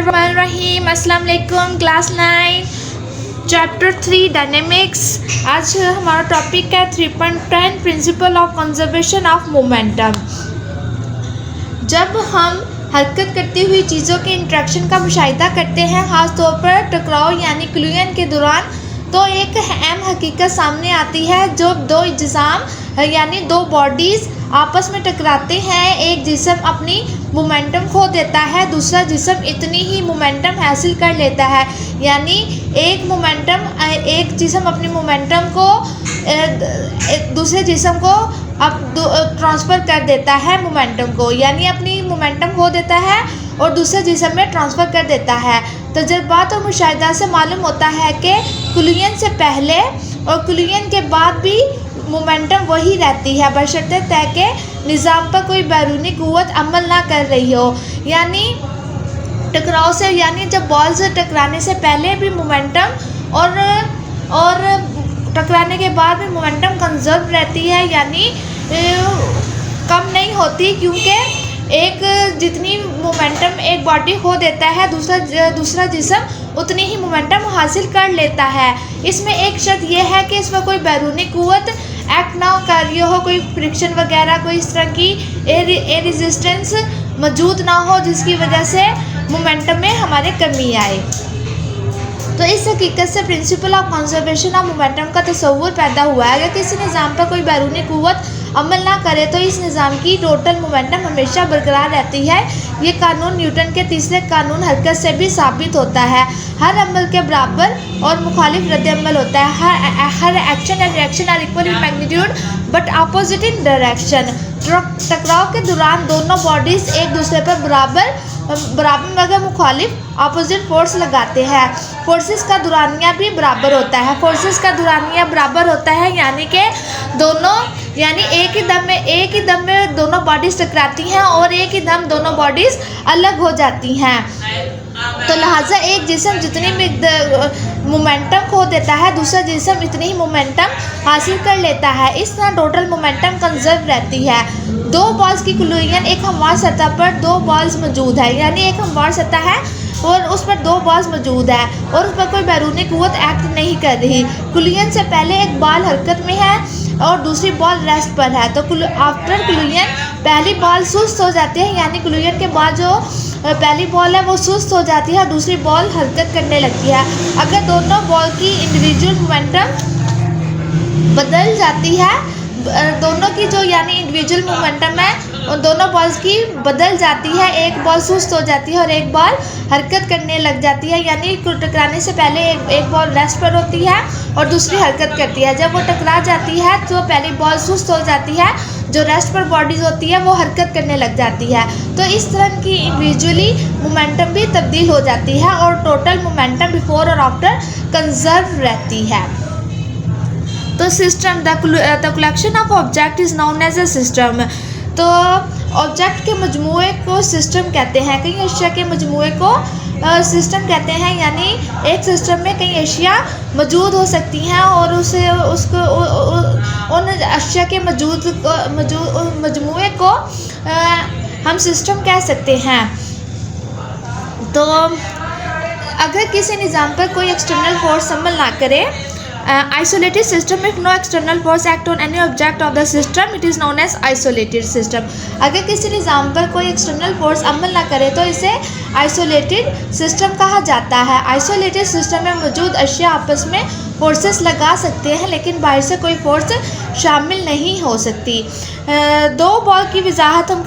बिस्मिल्लाहिर्रहमानिर्रहीम। अस्सलाम वालेकुम। Class 9 chapter 3 dynamics. आज हमारा टॉपिक है 3.10 principal of conservation of momentum. जब हम हरकत करती हुई चीज़ों के इंटरेक्शन का मुशाहिदा करते हैं, ख़ास तौर पर टकराव यानी कोलिजन के दौरान, तो एक अहम हकीकत सामने आती है। जो दो जिस्म यानी दो बॉडीज़ आपस में टकराते हैं, एक जिस्म अपनी मोमेंटम खो देता है, दूसरा जिस्म इतनी ही मोमेंटम हासिल कर लेता है। यानी एक जिस्म अपनी मोमेंटम को दूसरे जिस्म को अब ट्रांसफ़र कर देता है मोमेंटम को, यानी अपनी मोमेंटम खो देता है और दूसरे जिस्म में ट्रांसफ़र कर देता है। तजर्बात और मुशाहिदा से मालूम होता है कि कोलिजन से पहले और कोलिजन के बाद भी मोमेंटम वही रहती है, बशर्ते तय के निज़ाम पर कोई बैरूनी क़ुव्वत अमल ना कर रही हो। यानी टकराव से, यानी जब बॉल्स टकराने से पहले भी मोमेंटम और टकराने के बाद भी मोमेंटम कंजर्व रहती है, यानी कम नहीं होती, क्योंकि जितनी मोमेंटम एक बॉडी खो देता है, दूसरा जिस्म उतनी ही मोमेंटम हासिल कर लेता है। इसमें एक शर्त यह है कि इसमें कोई बैरूनी क़ुव्वत एक्ट ना कर रही हो, कोई फ्रिक्शन वगैरह, कोई इस तरह की रेजिस्टेंस मौजूद ना हो जिसकी वजह से मोमेंटम में हमारे कमी आए। तो इस हकीकत से principal of conservation of momentum का तसव्वुर पैदा हुआ है। अगर किसी निज़ाम पर कोई बैरूनी क़ुव्वत अमल ना करे तो इस निज़ाम की टोटल मोमेंटम हमेशा बरकरार रहती है। ये कानून न्यूटन के तीसरे कानून हरकत से भी साबित होता है। हर अमल के बराबर और मुखालिफ रद्द-ए-अमल होता है। हर action and reaction are equal in magnitude but opposite in direction. टकराव के दौरान दोनों बॉडीज़ एक दूसरे पर बराबर मगर मुखालिफ अपोजिट फोर्स लगाते हैं। फोर्सेस का दुरानिया भी बराबर होता है। फोर्सेस का दुरानिया बराबर होता है, यानी एक ही दम में दोनों बॉडीज़ टकराती हैं और एक ही दम दोनों बॉडीज़ अलग हो जाती हैं। तो लिहाजा एक जिस्म जितनी मोमेंटम खो देता है, दूसरा जिस्म इतनी ही मोमेंटम हासिल कर लेता है। इस तरह टोटल मोमेंटम कंजर्व रहती है। दो बॉल्स की कोलिजन, एक हमवार सतह पर दो बॉल्स मौजूद है, यानी एक हमवार सतह है और उस पर दो बॉल्स मौजूद है और उस पर कोई बैरूनी क़ुव्वत एक्ट नहीं कर रही। कोलिजन से पहले एक बॉल हरकत में है और दूसरी बॉल रेस्ट पर है। तो आफ्टर कोलिजन पहली बॉल सुस्त हो जाती है, यानी कोलिजन के बाद जो पहली बॉल है वो सुस्त हो जाती है, दूसरी बॉल हरकत करने लगती है। अगर दोनों बॉल की इंडिविजुअल मोमेंटम बदल जाती है, दोनों की जो यानी इंडिविजुअल मोमेंटम है उन दोनों बॉल्स की बदल जाती है। एक बॉल सुस्त हो जाती है और एक बॉल हरकत करने लग जाती है, यानी टकराने से पहले एक बॉल रेस्ट पर होती है और दूसरी हरकत करती है। जब वो टकरा जाती है तो पहली बॉल सुस्त हो जाती है, जो रेस्ट पर बॉडीज़ होती है वो हरकत करने लग जाती है। तो इस तरह की इंडिविजुअली मोमेंटम भी तब्दील हो जाती है और टोटल मोमेंटम बिफोर और आफ्टर कंजर्व रहती है। तो system, the collection of object is known as a system. तो ऑब्जेक्ट के मजमूए को सिस्टम कहते हैं। कई अशिया के मजमूए को सिस्टम कहते हैं, यानी एक सिस्टम में कई अशिया मौजूद हो सकती हैं और उन अशिया के मजमूए को हम सिस्टम कह सकते हैं। तो अगर किसी निज़ाम पर कोई एक्सटर्नल फोर्स अमल ना करे, isolated system, if no external force act on any object of the system, it is known as isolated system। अगर किसी निज़ाम पर कोई एक्सटर्नल फोर्स अमल ना करे तो इसे आइसोलेटेड सिस्टम कहा जाता है। आइसोलेटेड सिस्टम में मौजूद अशिया आपस में फोर्सेस लगा सकते हैं, लेकिन बाहर से कोई फोर्स शामिल नहीं हो सकती। दो बॉल की वजाहत हम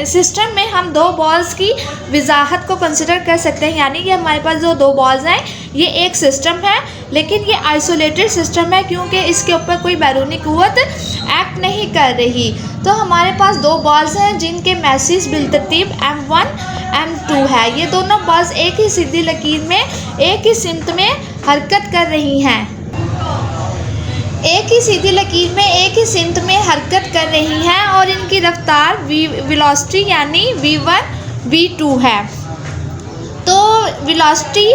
सिस्टम में हम दो बॉल्स की वजाहत को कंसिडर कर सकते हैं, यानी कि हमारे पास जो दो बॉल्स हैं ये एक सिस्टम है, लेकिन ये आइसोलेटेड सिस्टम है क्योंकि इसके ऊपर कोई बैरूनी क़ुव्वत एक्ट नहीं कर रही। तो हमारे पास दो बॉल्स हैं जिनके मैसेज बिलतरतीब M1 M2 है। ये दोनों बॉल्स एक ही सीधी लकीर में एक ही सिमत में हरकत कर रही हैं, एक ही सीधी लकीर में एक ही सिमत में हरकत कर रही हैं और इनकी रफ्तार वेलोसिटी यानी V1 V2 है। तो वेलोसिटी,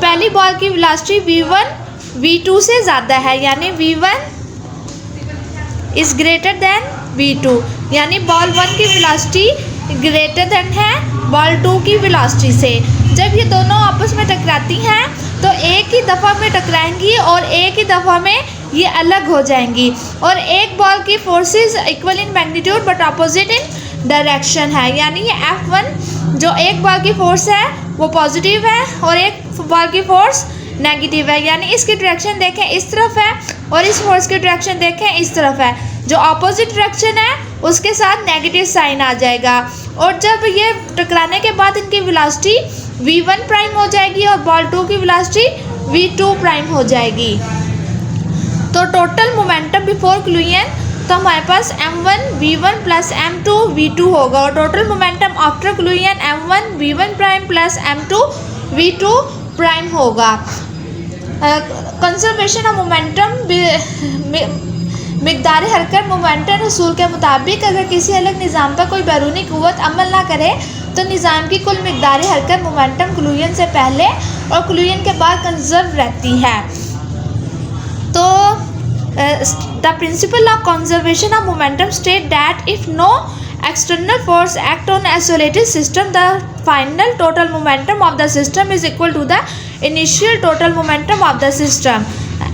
पहली बॉल की वेलोसिटी V1 V2 से ज़्यादा है, यानी V1 is greater than V2, यानी बॉल 1 की वेलोसिटी ग्रेटर दैन है बॉल 2 की वेलोसिटी से। जब ये दोनों आपस में टकराती हैं तो एक ही दफ़ा में टकराएंगी और एक ही दफ़ा में ये अलग हो जाएंगी। और एक बॉल की forces equal in magnitude but opposite in direction है, यानी ये F1 जो एक बॉल की फोर्स है वो पॉजिटिव है और एक बॉल की फोर्स नेगेटिव है, यानी इसकी डायरेक्शन देखें इस तरफ है और इस फोर्स की डायरेक्शन देखें इस तरफ है। जो अपोजिट डायरेक्शन है उसके साथ नेगेटिव साइन आ जाएगा। और जब ये टकराने के बाद इनकी वेलोसिटी v1 प्राइम हो जाएगी और बॉल 2 की वेलोसिटी v2 प्राइम हो जाएगी। तो टोटल मोमेंटम बिफोर क्लूजन तो हमारे पास m1 v1 plus m2 v2 होगा और total momentum after क्लूजन m1 v1 prime plus m2 v2 prime होगा। कंजर्वेशन ऑफ मोमेंटम मिकदार हरकत मोमेंटम असूल के मुताबिक अगर किसी अलग निज़ाम पर कोई बैरूनी क़ुव्वत अमल ना करे तो निज़ाम की कुल मिकदार हरकत मोमेंटम क्लूजन से पहले और क्लूजन के बाद कंजर्व रहती है। तो the principle of conservation of momentum state that if no external force act on isolated system, the final total momentum of the system is equal to the initial total momentum of the system.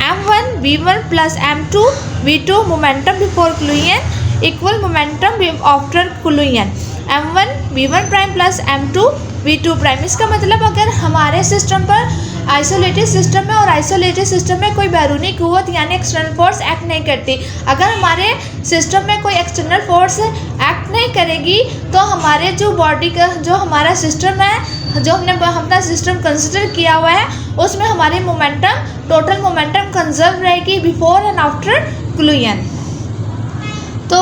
m1 v1 plus m2 v2 momentum before collision equal momentum after collision m1 v1 prime plus m2 v2 prime. इसका मतलब अगर हमारे system पर isolated system है और isolated system में कोई बैरूनी क़ुव्वत यानी एक्सटर्नल फोर्स एक्ट नहीं करती, अगर हमारे सिस्टम में कोई एक्सटर्नल फोर्स एक्ट नहीं करेगी तो हमारे जो बॉडी का जो हमारा सिस्टम है, जो हमने अपना सिस्टम कंसिडर किया हुआ है, उसमें हमारी मोमेंटम टोटल मोमेंटम कंजर्व रहेगी बिफोर एंड आफ्टर क्लूजन। तो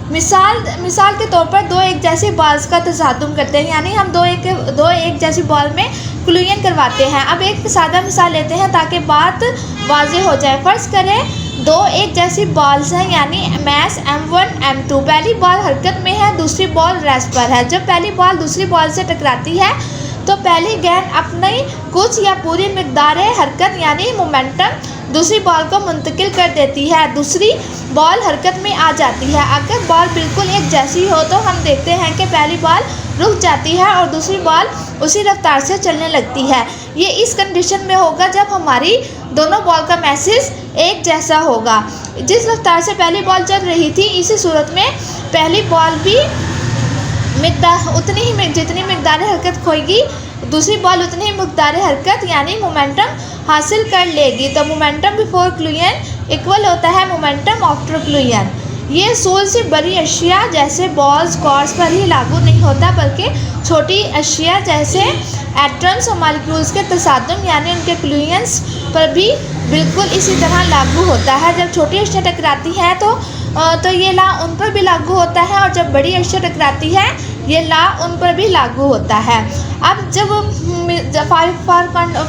मिसाल के तौर पर दो एक जैसी बॉल्स का तसादुम करते हैं, यानी हम दो एक जैसी बॉल में क्लूजन करवाते हैं। अब एक सादा मिसाल लेते हैं ताकि बात वाज़ेह हो जाए। फ़र्ज़ करें दो एक जैसी बॉल्स हैं, यानी मैस m1 m2। पहली बॉल हरकत में है, दूसरी बॉल रेस्ट पर है। जब पहली बॉल दूसरी बॉल से टकराती है तो पहली गेंद अपनी कुछ या पूरी मिकदार हरकत यानी मोमेंटम दूसरी बॉल को मुंतकिल कर देती है, दूसरी बॉल हरकत में आ जाती है। अगर बॉल बिल्कुल एक जैसी हो तो हम देखते हैं कि पहली बॉल रुक जाती है और दूसरी बॉल उसी रफ्तार से चलने लगती है। ये इस कंडीशन में होगा जब हमारी दोनों बॉल का मैसेज एक जैसा होगा। जिस रफ्तार से पहली बॉल चल रही थी, इसी सूरत में पहली बॉल भी उतनी ही जितनी मिकदार हरकत खोएगी, दूसरी बॉल उतनी ही मिकदार हरकत यानी मोमेंटम हासिल कर लेगी। तो मोमेंटम बिफोर क्लूजन इक्वल होता है मोमेंटम आफ्टर क्लूजन। ये असूल सिर्फ बड़ी अशिया जैसे बॉल्स कॉर्ड्स पर ही लागू नहीं होता, बल्कि छोटी अशिया जैसे एटम्स और मॉलिक्यूल्स के तसादुम यानी उनके क्लूजन्स पर भी बिल्कुल इसी तरह लागू होता है। जब छोटी अशिया टकराती हैं तो ये ला उन पर भी लागू होता है और जब बड़ी अशिया टकराती है ये ला उन पर भी लागू होता है। अब जब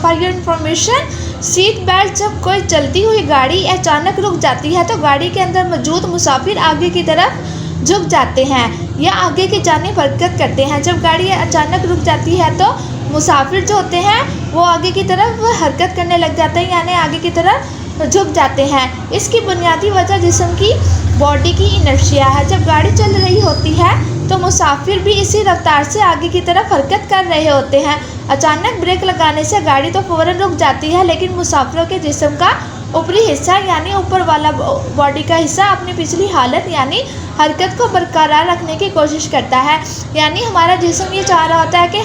for your information, seat belt जब कोई चलती हुई गाड़ी अचानक रुक जाती है तो गाड़ी के अंदर मौजूद मुसाफिर आगे की तरफ झुक जाते हैं या आगे की जानिब हरकत करते हैं। जब गाड़ी अचानक रुक जाती है तो मुसाफिर जो होते हैं वो आगे की तरफ हरकत करने लग जाते हैं, यानी आगे की तरफ झुक जाते हैं। इसकी बुनियादी वजह जिस्म की बॉडी की इनर्शिया है। जब गाड़ी चल रही होती है तो मुसाफिर भी इसी रफ्तार से आगे की तरफ हरकत कर रहे होते हैं। अचानक ब्रेक लगाने से गाड़ी तो फ़ौरन रुक जाती है, लेकिन मुसाफिरों के जिस्म का ऊपरी हिस्सा यानी ऊपर वाला बॉडी का हिस्सा अपनी पिछली हालत यानी हरकत को बरकरार रखने की कोशिश करता है। यानी हमारा जिस्म ये चाह रहा होता है कि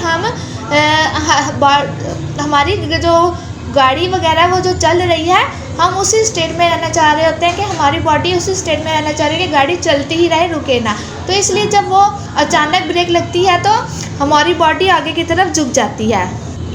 हमारी जो गाड़ी वगैरह वो जो चल रही है हम उसी स्टेट में रहना चाह रहे होते हैं कि हमारी बॉडी उसी स्टेट में रहना चाह रही है कि गाड़ी चलती ही रहे, रुके ना। तो इसलिए जब वो अचानक ब्रेक लगती है तो हमारी बॉडी आगे की तरफ झुक जाती है।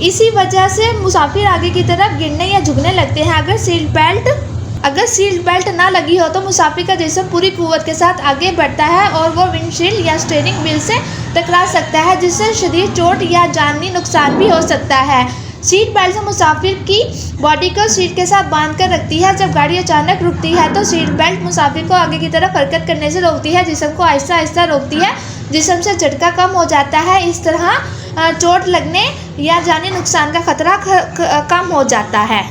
इसी वजह से मुसाफिर आगे की तरफ गिरने या झुकने लगते हैं। अगर सीट बेल्ट ना लगी हो तो मुसाफिर का जिस्म पूरी कुव्वत के साथ आगे बढ़ता है और वो विंडशील्ड या स्टीयरिंग व्हील से टकरा सकता है, जिससे शदीद चोट या जानी नुकसान भी हो सकता है। सीट बेल्ट से मुसाफिर की बॉडी को सीट के साथ बांध कर रखती है। जब गाड़ी अचानक रुकती है तो सीट बेल्ट मुसाफिर को आगे की तरफ हरकत करने से रोकती है, जिस्म को आहिस्ता आहिस्ता रोकती है, जिस्म से झटका कम हो जाता है। इस तरह चोट लगने या जानी नुकसान का खतरा कम हो जाता है।